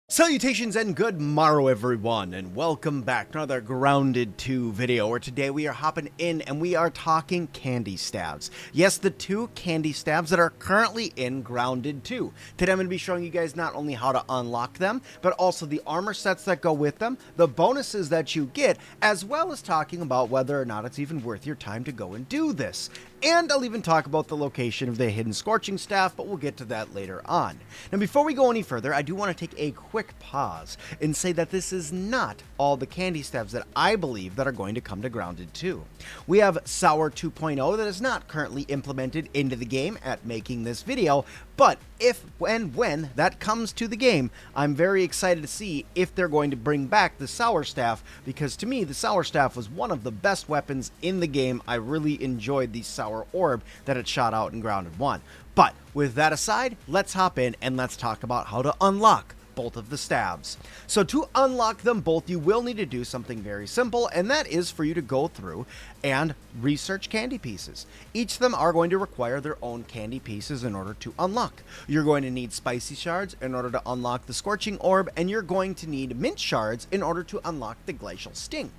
Salutations and good morrow everyone, and welcome back to another Grounded 2 video, where today we are hopping in and we are talking candy staves. Yes, the two candy staves that are currently in Grounded 2. Today I'm going to be showing you guys not only how to unlock them, but also the armor sets that go with them, the bonuses that you get, as well as talking about whether or not it's even worth your time to go and do this. And I'll even talk about the location of the hidden scorching staff, but we'll get to that later on. Now before we go any further, I do want to take a quick pause and say that this is not all the candy staves that I believe that are going to come to Grounded 2. We have Sour 2.0 that is not currently implemented into the game at making this video, but if and when that comes to the game, I'm very excited to see if they're going to bring back the Sour Staff, because to me, the Sour Staff was one of the best weapons in the game. I really enjoyed the Sour Orb that it shot out in Grounded 1. But with that aside, let's hop in and let's talk about how to unlock both of the staves. So to unlock them both, you will need to do something very simple, and that is for you to go through and research candy pieces. Each of them are going to require their own candy pieces in order to unlock. You're going to need spicy shards in order to unlock the scorching orb, and you're going to need mint shards in order to unlock the glacial sting.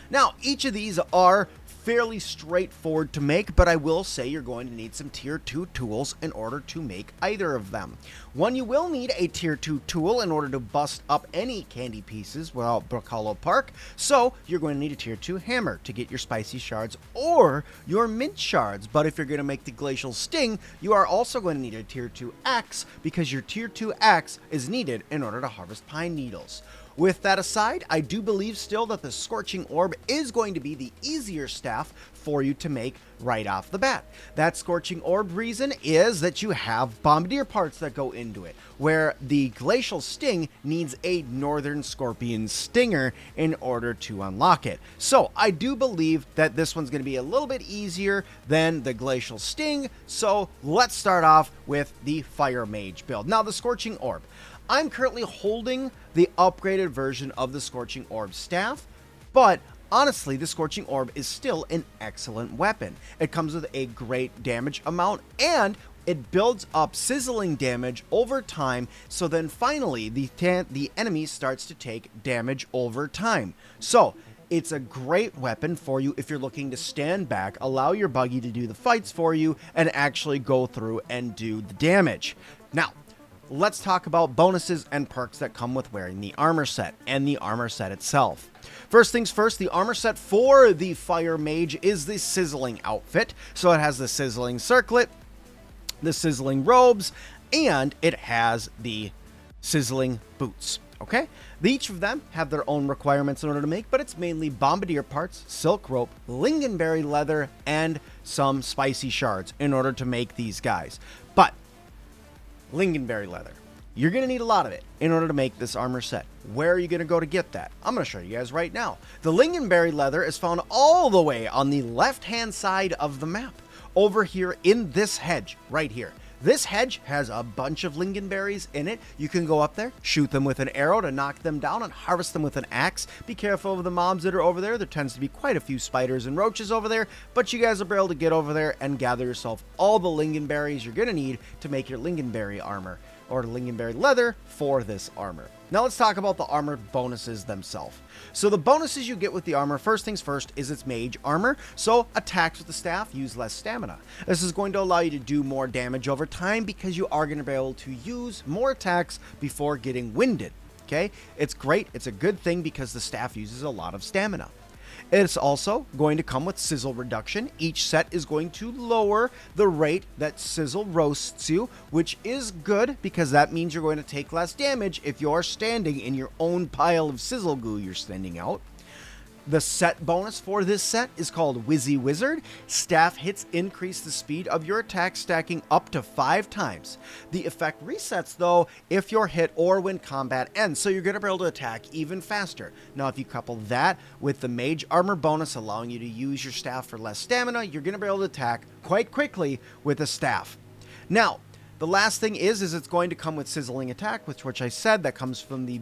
Now, each of these are fairly straightforward to make, but I will say you're going to need some tier 2 tools in order to make either of them. One, you will need a tier 2 tool in order to bust up any candy pieces without Brook Hollow Park, so you're going to need a tier 2 hammer to get your spicy shards or your mint shards. But if you're going to make the glacial sting, you are also going to need a tier 2 axe, because your tier 2 axe is needed in order to harvest pine needles. With that aside, I do believe still that the Scorching Orb is going to be the easier staff for you to make right off the bat. That Scorching Orb reason is that you have Bombardier parts that go into it, where the Glacial Sting needs a Northern Scorpion Stinger in order to unlock it. So I do believe that this one's going to be a little bit easier than the Glacial Sting, so let's start off with the Fire Mage build. Now, the Scorching Orb. I'm currently holding the upgraded version of the Scorching Orb staff, but honestly, the Scorching Orb is still an excellent weapon. It comes with a great damage amount, and it builds up sizzling damage over time, so then finally the enemy starts to take damage over time. So it's a great weapon for you if you're looking to stand back, allow your buggy to do the fights for you, and actually go through and do the damage. Now, let's talk about bonuses and perks that come with wearing the armor set and the armor set itself. First things first, the armor set for the Fire Mage is the Sizzling outfit. So it has the Sizzling circlet, the Sizzling robes, and it has the Sizzling boots. Okay? Each of them have their own requirements in order to make, but it's mainly Bombardier parts, silk rope, lingonberry leather, and some spicy shards in order to make these guys. But lingonberry leather, you're going to need a lot of it in order to make this armor set. Where are you going to go to get that? I'm going to show you guys right now. The lingonberry leather is found all the way on the left hand side of the map, over here in this hedge right here. This hedge has a bunch of lingonberries in it. You can go up there, shoot them with an arrow to knock them down, and harvest them with an axe. Be careful of the mobs that are over there. There tends to be quite a few spiders and roaches over there, but you guys will be able to get over there and gather yourself all the lingonberries you're going to need to make your lingonberry armor, or lingonberry leather for this armor. Now let's talk about the armor bonuses themselves. So the bonuses you get with the armor, first things first, is its Mage Armor. So attacks with the staff use less stamina. This is going to allow you to do more damage over time, because you are going to be able to use more attacks before getting winded. Okay, it's great. It's a good thing because the staff uses a lot of stamina. It's also going to come with sizzle reduction. Each set is going to lower the rate that sizzle roasts you, which is good because that means you're going to take less damage if you're standing in your own pile of sizzle goo you're sending out. The set bonus for this set is called Wizzy Wizard. Staff hits increase the speed of your attack, stacking up to 5 times. The effect resets though if you're hit or when combat ends, so you're going to be able to attack even faster. Now if you couple that with the Mage Armor bonus allowing you to use your staff for less stamina, you're going to be able to attack quite quickly with a staff. Now, the last thing is it's going to come with Sizzling Attack, which I said that comes from the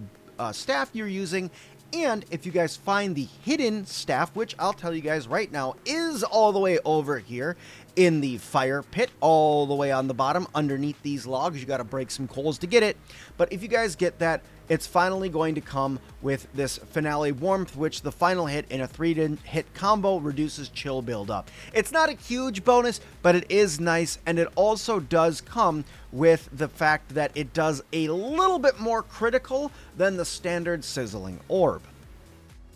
staff you're using. And if you guys find the hidden staff, which I'll tell you guys right now is all the way over here in the fire pit, all the way on the bottom underneath these logs, you got to break some coals to get it. But if you guys get that it's finally going to come with this Finale Warmth, which the final hit in a 3-hit combo reduces chill buildup. It's not a huge bonus, but it is nice, and it also does come with the fact that it does a little bit more critical than the standard Sizzling Orb.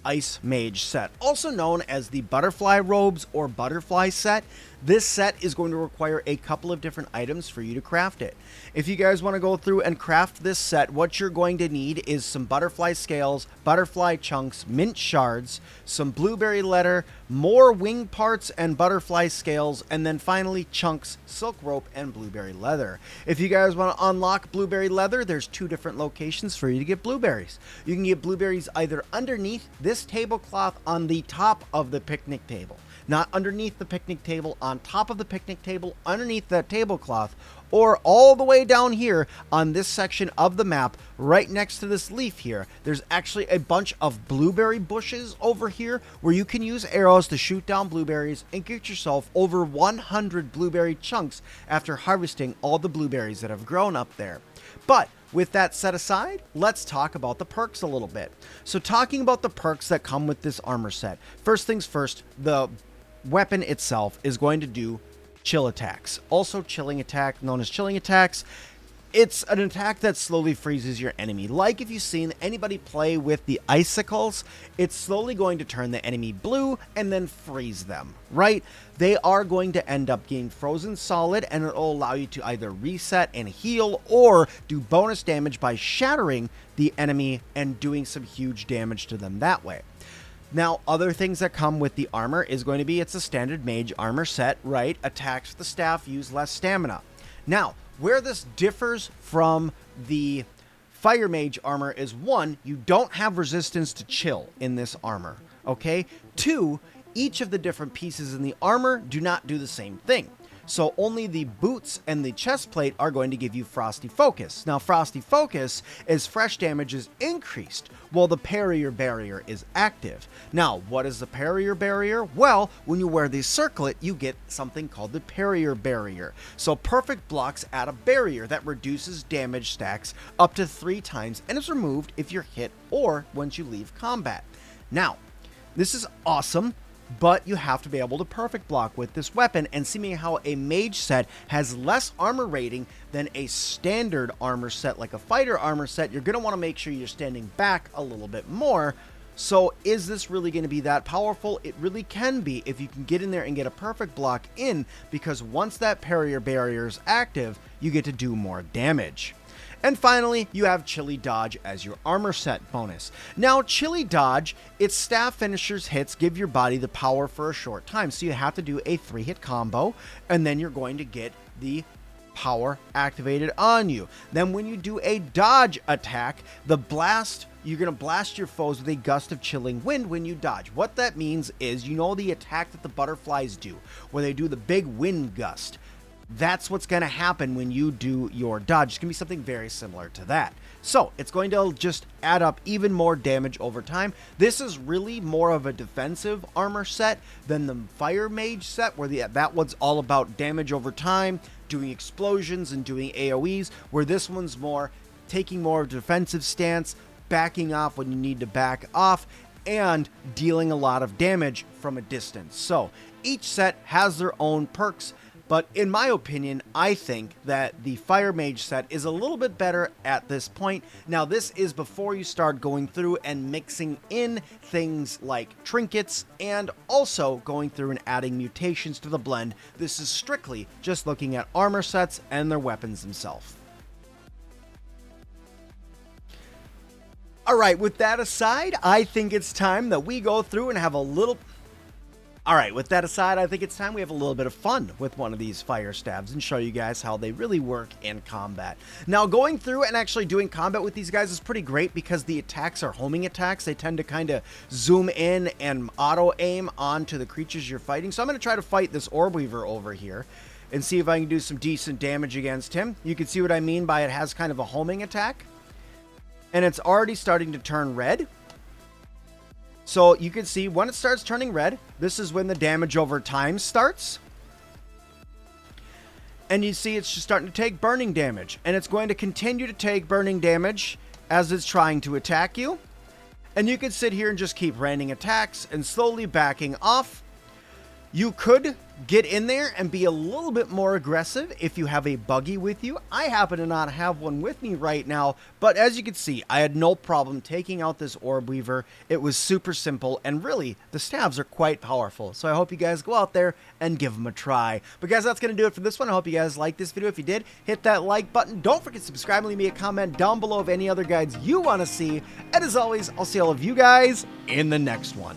Ice Mage set, also known as the Butterfly Robes or Butterfly set. This set is going to require a couple of different items for you to craft it. If you guys want to go through and craft this set, what you're going to need is some butterfly scales, butterfly chunks, mint shards, some blueberry leather, more wing parts and butterfly scales, and then finally chunks, silk rope, and blueberry leather. If you guys want to unlock blueberry leather, there's 2 different locations for you to get blueberries. You can get blueberries either underneath this tablecloth on the top of the picnic table. Not underneath the picnic table, on top of the picnic table, underneath that tablecloth, or all the way down here on this section of the map, right next to this leaf here. There's actually a bunch of blueberry bushes over here where you can use arrows to shoot down blueberries and get yourself over 100 blueberry chunks after harvesting all the blueberries that have grown up there. But with that set aside, let's talk about the perks a little bit. So talking about the perks that come with this armor set, first things first, the weapon itself is going to do chill attacks. Also chilling attack, known as chilling attacks. It's an attack that slowly freezes your enemy. Like if you've seen anybody play with the icicles, it's slowly going to turn the enemy blue and then freeze them, right? They are going to end up getting frozen solid, and it'll allow you to either reset and heal or do bonus damage by shattering the enemy and doing some huge damage to them that way. Now, other things that come with the armor is going to be, it's a standard mage armor set, right? Attacks with the staff use less stamina. Now, where this differs from the fire mage armor is, 1, you don't have resistance to chill in this armor, okay? 2, each of the different pieces in the armor do not do the same thing. So only the boots and the chest plate are going to give you Frosty Focus. Now, Frosty Focus is fresh damage is increased, while the Parrier Barrier is active. Now, what is the Parrier Barrier? Well, when you wear the circlet, you get something called the Parrier Barrier. So perfect blocks add a barrier that reduces damage stacks up to 3 times and is removed if you're hit or once you leave combat. Now, this is awesome, but you have to be able to perfect block with this weapon, and seeing how a mage set has less armor rating than a standard armor set like a fighter armor set, you're going to want to make sure you're standing back a little bit more. So is this really going to be that powerful? It really can be if you can get in there and get a perfect block in, because once that Parrier Barrier is active, you get to do more damage. And finally, you have Chilly Dodge as your armor set bonus. Now, Chilly Dodge, its staff finishers hits give your body the power for a short time. So you have to do a 3-hit combo, and then you're going to get the power activated on you. Then when you do a dodge attack, the blast, you're going to blast your foes with a gust of chilling wind when you dodge. What that means is, you know the attack that the butterflies do, where they do the big wind gust. That's what's going to happen when you do your dodge. It's going to be something very similar to that. So it's going to just add up even more damage over time. This is really more of a defensive armor set than the fire mage set, where that one's all about damage over time, doing explosions and doing AoEs, where this one's more taking more of a defensive stance, backing off when you need to back off, and dealing a lot of damage from a distance. So each set has their own perks. But in my opinion, I think that the Fire Mage set is a little bit better at this point. Now, this is before you start going through and mixing in things like trinkets and also going through and adding mutations to the blend. This is strictly just looking at armor sets and their weapons themselves. All right, with that aside, I think it's time that we go through and have a little... Alright, with that aside, I think it's time we have a little bit of fun with one of these fire stabs and show you guys how they really work in combat. Now, going through and actually doing combat with these guys is pretty great because the attacks are homing attacks. They tend to kind of zoom in and auto-aim onto the creatures you're fighting. So I'm going to try to fight this Orb Weaver over here and see if I can do some decent damage against him. You can see what I mean by it has kind of a homing attack. And it's already starting to turn red. So you can see when it starts turning red, this is when the damage over time starts. And you see it's just starting to take burning damage. And it's going to continue to take burning damage as it's trying to attack you. And you could sit here and just keep raining attacks and slowly backing off. You could get in there and be a little bit more aggressive if you have a buggy with you. I happen to not have one with me right now, but as you can see, I had no problem taking out this Orb Weaver. It was super simple, and really, the stabs are quite powerful. So I hope you guys go out there and give them a try. But guys, that's going to do it for this one. I hope you guys liked this video. If you did, hit that like button. Don't forget to subscribe and leave me a comment down below of any other guides you want to see. And as always, I'll see all of you guys in the next one.